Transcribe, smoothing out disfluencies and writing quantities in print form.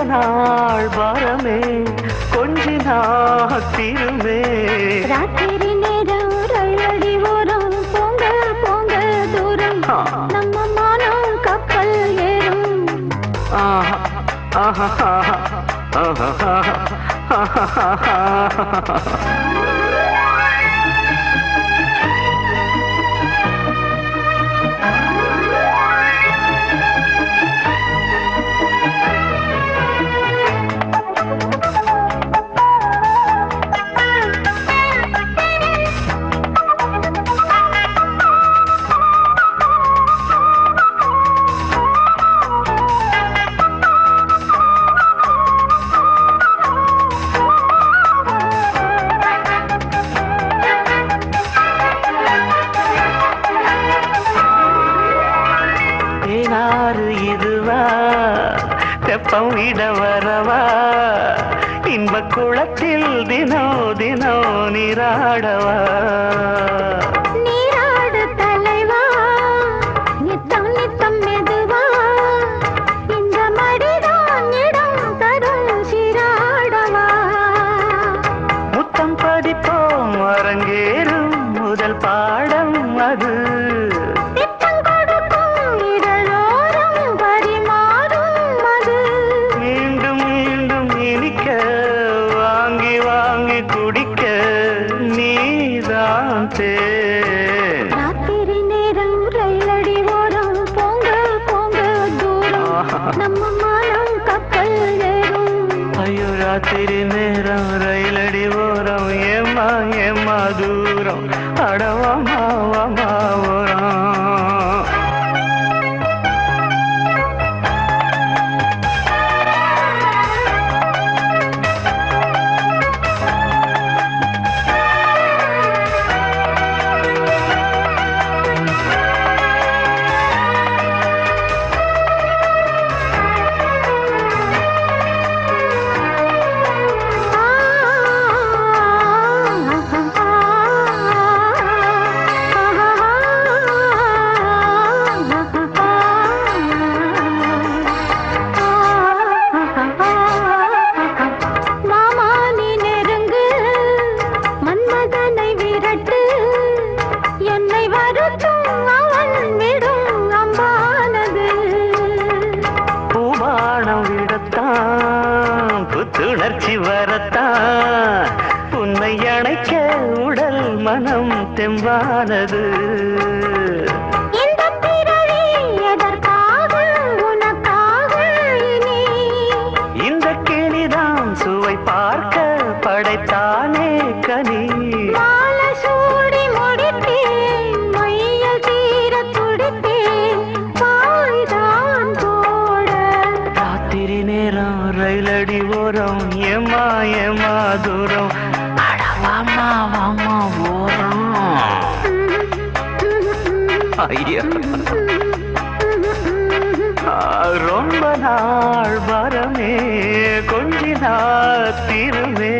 நாள் பாரமே கொஞ்சி நாத்திருமே ராத்திரி நேரம் ரயிலடி ஓரம் போங்க போங்க தூரம் நம்ம மானம் கப்பல் ஏறும் இதுவா தெப்பம் விட வரவா இன்ப குளத்தில் தினோ தினோ நீராடவா நீராடு தலைவா நித்தம் நித்தம் மெதுவா இந்த மடிதான் இடம் தரும் சீராடவா முத்தம் பதிப்போம் அரங்கேறும் முதல் பாடம் அது ராத்திரி நேரம் ரயிலடி ஓரம் போங்க போங்க தூரம் நம்ம மானம் கப்பல் ஏறும் ஐயோ ராத்திரி நேரம் ரயிலடி ஓரம் ஏமா ஏமா தூரம் அடவாமா வாமா ஓரம் புத்துணர்ச்சி வரத்தான் உன்னை அணைக்க உடல் மனம் தெம்பானது இந்த பிறவி எதற்காக உனக்காக இனி இந்த கிளிதான் சுவை பார்க்க படைத்தானே கனி மாலை சூடி முடித்தேன் மையல் தீர துடித்தேன் பாய்தான் போட ராத்திரி நேரம் ரயிலடி ஓரம் ஏமா ஏமா தூரம் அடவாமா வாமா ஓரம் ஐயா ரொம்ப நாள் வரமே கொஞ்சி நாத்திருமே